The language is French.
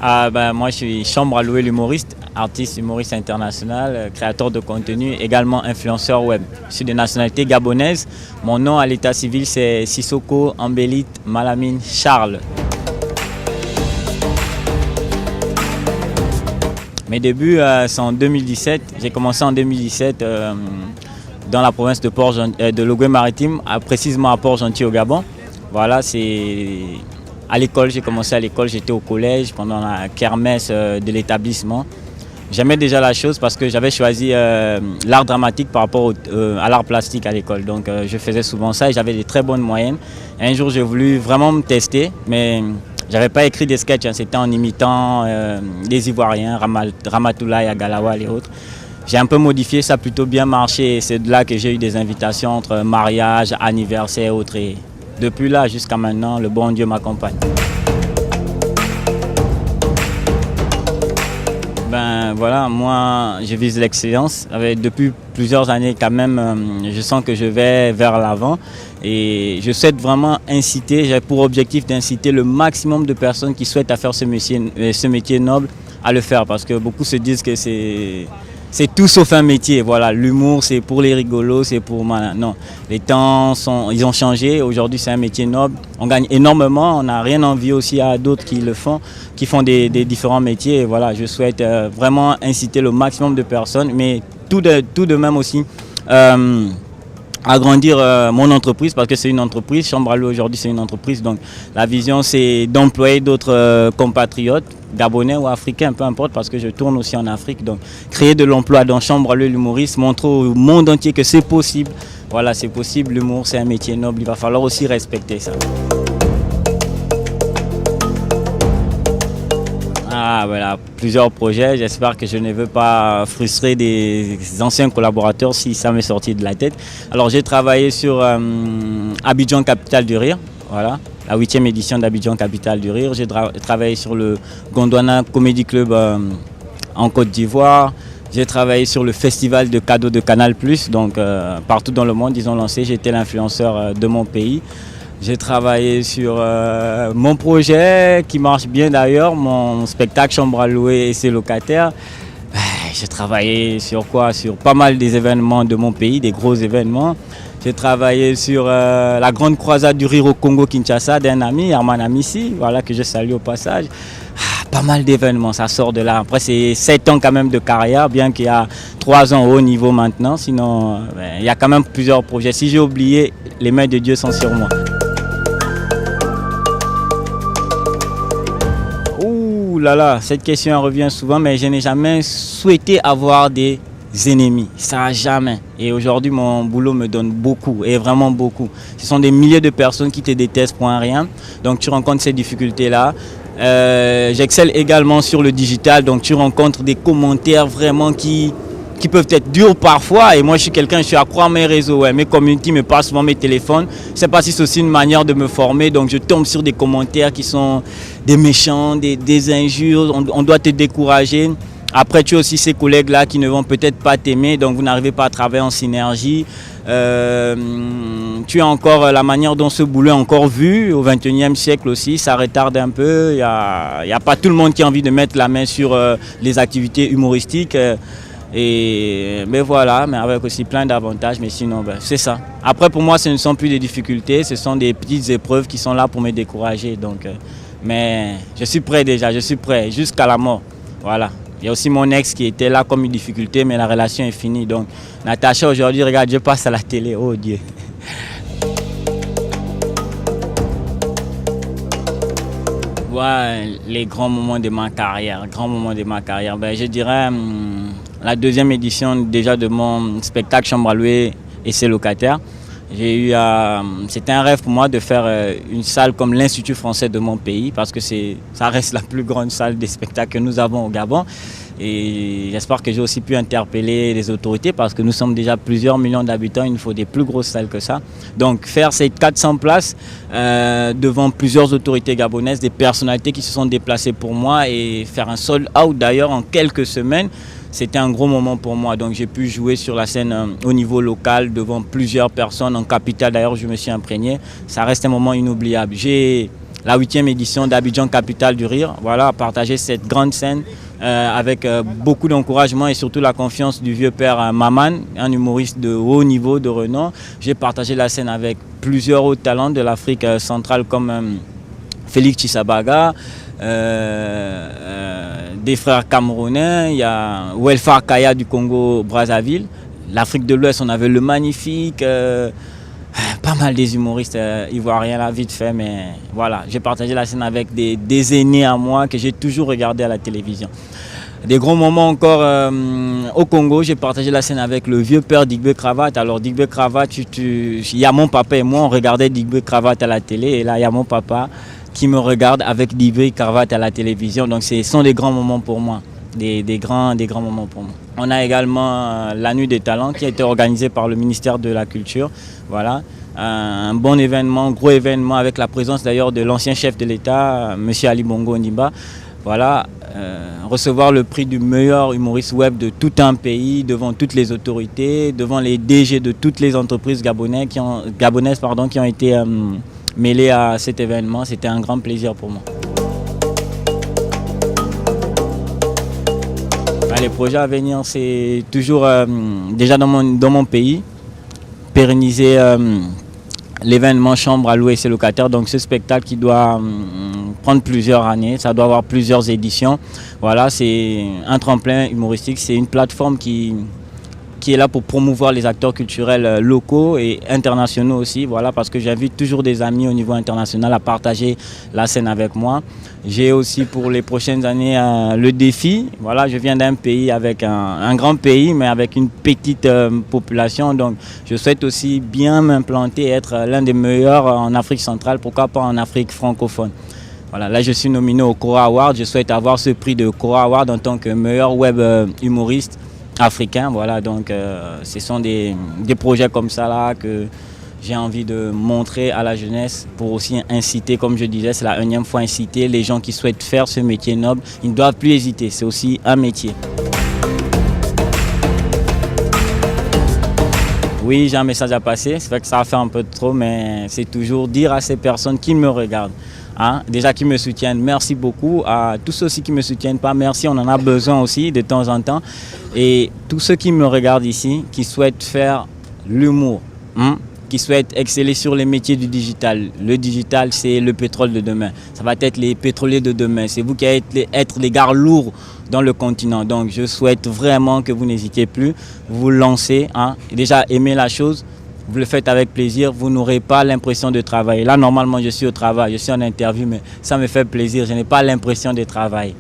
Moi, je suis Chambre à louer l'humoriste, artiste humoriste international, créateur de contenu, également influenceur web. Je suis de nationalité gabonaise. Mon nom à l'état civil, c'est Sissoko Ambelite Malamine Charles. Mes débuts, c'est en 2017. J'ai commencé en 2017 dans la province de Logoué-Maritime, précisément à Port-Gentil au Gabon. Voilà, c'est à l'école, j'ai commencé à l'école, j'étais au collège pendant la kermesse de l'établissement. J'aimais déjà la chose parce que j'avais choisi l'art dramatique par rapport à l'art plastique à l'école. Donc je faisais souvent ça et j'avais des très bonnes moyennes. Et un jour, j'ai voulu vraiment me tester, mais j'avais pas écrit des sketchs, c'était en imitant des Ivoiriens, Ramatoulaye, Agalawa et autres. J'ai un peu modifié, ça a plutôt bien marché et c'est de là que j'ai eu des invitations entre mariage, anniversaire et autres. Et depuis là jusqu'à maintenant, le bon Dieu m'accompagne. Voilà, moi je vise l'excellence. Depuis plusieurs années quand même, je sens que je vais vers l'avant et je souhaite vraiment inciter, j'ai pour objectif d'inciter le maximum de personnes qui souhaitent à faire ce métier noble à le faire parce que beaucoup se disent que c'est tout sauf un métier. Voilà, l'humour c'est pour les rigolos, c'est pour... Non, les temps ils ont changé. Aujourd'hui c'est un métier noble. On gagne énormément. On n'a rien envie aussi à d'autres qui le font, qui font des différents métiers. Et voilà, je souhaite vraiment inciter le maximum de personnes, mais tout de même aussi agrandir mon entreprise parce que c'est une entreprise. Chambre à louer aujourd'hui c'est une entreprise. Donc la vision c'est d'employer d'autres compatriotes gabonais ou africains, peu importe, parce que je tourne aussi en Afrique. Donc, créer de l'emploi dans Chambre à louer l'humoriste, montrer au monde entier que c'est possible. Voilà, c'est possible. L'humour, c'est un métier noble. Il va falloir aussi respecter ça. Voilà, plusieurs projets. J'espère que je ne veux pas frustrer des anciens collaborateurs si ça m'est sorti de la tête. Alors, j'ai travaillé sur Abidjan, capitale du rire. Voilà. La 8e édition d'Abidjan, capitale du rire. J'ai travaillé sur le Gondwana Comedy Club en Côte d'Ivoire. J'ai travaillé sur le festival de cadeaux de Canal+. Donc partout dans le monde, ils ont lancé. J'étais l'influenceur de mon pays. J'ai travaillé sur mon projet qui marche bien d'ailleurs, mon spectacle Chambre à louer et ses locataires. J'ai travaillé sur quoi? Sur pas mal des événements de mon pays, des gros événements. J'ai travaillé sur la grande croisade du rire au Congo-Kinshasa d'un ami, Arman Amissi, voilà, que je salue au passage. Pas mal d'événements, ça sort de là. Après, c'est 7 ans quand même de carrière, bien qu'il y a 3 ans au haut niveau maintenant. Sinon, il y a quand même plusieurs projets. Si j'ai oublié, les mains de Dieu sont sur moi. Ouh là là, cette question revient souvent, mais je n'ai jamais souhaité avoir des ennemis, ça jamais. Et aujourd'hui, mon boulot me donne beaucoup, et vraiment beaucoup. Ce sont des milliers de personnes qui te détestent pour un rien. Donc tu rencontres ces difficultés-là. J'excelle également sur le digital, donc tu rencontres des commentaires vraiment qui peuvent être durs parfois. Et moi, je suis accro à mes réseaux. Ouais. Mes communautés me passent souvent mes téléphones. Je ne sais pas si c'est aussi une manière de me former. Donc je tombe sur des commentaires qui sont des méchants, des injures. On doit te décourager. Après, tu as aussi ces collègues-là qui ne vont peut-être pas t'aimer, donc vous n'arrivez pas à travailler en synergie. Tu as encore la manière dont ce boulot est encore vu au XXIe siècle aussi, ça retarde un peu. Il n'y a pas tout le monde qui a envie de mettre la main sur les activités humoristiques. Mais voilà, mais avec aussi plein d'avantages, mais sinon, c'est ça. Après, pour moi, ce ne sont plus des difficultés, ce sont des petites épreuves qui sont là pour me décourager. Donc, mais je suis prêt déjà, je suis prêt jusqu'à la mort. Voilà. Il y a aussi mon ex qui était là comme une difficulté, mais la relation est finie. Donc, Natacha, aujourd'hui, regarde, je passe à la télé. Oh Dieu. Ouais, les grands moments de ma carrière. Je dirais la 2e édition déjà de mon spectacle Chambre à louer et ses locataires. C'était un rêve pour moi de faire une salle comme l'Institut français de mon pays parce que ça reste la plus grande salle des spectacles que nous avons au Gabon. Et j'espère que j'ai aussi pu interpeller les autorités parce que nous sommes déjà plusieurs millions d'habitants, il nous faut des plus grosses salles que ça. Donc faire ces 400 places devant plusieurs autorités gabonaises, des personnalités qui se sont déplacées pour moi et faire un sold out d'ailleurs en quelques semaines. C'était un gros moment pour moi, donc j'ai pu jouer sur la scène au niveau local devant plusieurs personnes en capitale. D'ailleurs, je me suis imprégné. Ça reste un moment inoubliable. J'ai la 8e édition d'Abidjan Capitale du Rire. Voilà, partager cette grande scène avec beaucoup d'encouragement et surtout la confiance du vieux père Maman, un humoriste de haut niveau, de renom. J'ai partagé la scène avec plusieurs autres talents de l'Afrique centrale comme Félix Tshisabaga, des frères camerounais, il y a Welfare Kaya du Congo-Brazzaville. L'Afrique de l'Ouest, on avait le magnifique, pas mal des humoristes ivoiriens là, vite fait, mais voilà, j'ai partagé la scène avec des aînés à moi que j'ai toujours regardé à la télévision. Des gros moments encore au Congo, j'ai partagé la scène avec le vieux père d'Igbe Cravate. Alors d'Igbe Cravate, il y a mon papa et moi, on regardait d'Igbe Cravate à la télé, et là il y a mon papa qui me regarde avec d'Igbe Cravate à la télévision. Donc ce sont des grands moments pour moi, des grands moments pour moi. On a également la Nuit des Talents qui a été organisée par le ministère de la Culture. Voilà. Un bon événement, gros événement avec la présence d'ailleurs de l'ancien chef de l'État, M. Ali Bongo Ondimba. Voilà, recevoir le prix du meilleur humoriste web de tout un pays, devant toutes les autorités, devant les DG de toutes les entreprises gabonaises qui ont été mêlées à cet événement. C'était un grand plaisir pour moi. Les projets à venir, c'est toujours déjà dans mon pays, pérenniser l'événement Chambre à louer ses locataires. Donc ce spectacle qui doit prendre plusieurs années, ça doit avoir plusieurs éditions. Voilà, c'est un tremplin humoristique, c'est une plateforme qui est là pour promouvoir les acteurs culturels locaux et internationaux aussi. Voilà, parce que j'invite toujours des amis au niveau international à partager la scène avec moi. J'ai aussi pour les prochaines années le défi. Voilà, je viens d'un pays avec un grand pays, mais avec une petite population. Donc, je souhaite aussi bien m'implanter et être l'un des meilleurs en Afrique centrale, pourquoi pas en Afrique francophone. Voilà, là, je suis nominé au Cora Award. Je souhaite avoir ce prix de Cora Award en tant que meilleur web humoriste africain. Voilà, donc ce sont des projets comme ça là que j'ai envie de montrer à la jeunesse pour aussi inciter, comme je disais, c'est la 1e fois inciter les gens qui souhaitent faire ce métier noble. Ils ne doivent plus hésiter, c'est aussi un métier. Oui, j'ai un message à passer, c'est vrai que ça a fait un peu trop, mais c'est toujours dire à ces personnes qui me regardent, hein, déjà qui me soutiennent, merci beaucoup. À tous ceux aussi qui ne me soutiennent pas, merci, on en a besoin aussi de temps en temps. Et tous ceux qui me regardent ici, qui souhaitent faire l'humour, qui souhaitent exceller sur les métiers du digital. Le digital, c'est le pétrole de demain. Ça va être les pétroliers de demain. C'est vous qui allez être les gars lourds dans le continent. Donc, je souhaite vraiment que vous n'hésitez plus. Vous lancez, hein. Déjà, aimez la chose. Vous le faites avec plaisir. Vous n'aurez pas l'impression de travailler. Là, normalement, je suis au travail. Je suis en interview, mais ça me fait plaisir. Je n'ai pas l'impression de travailler.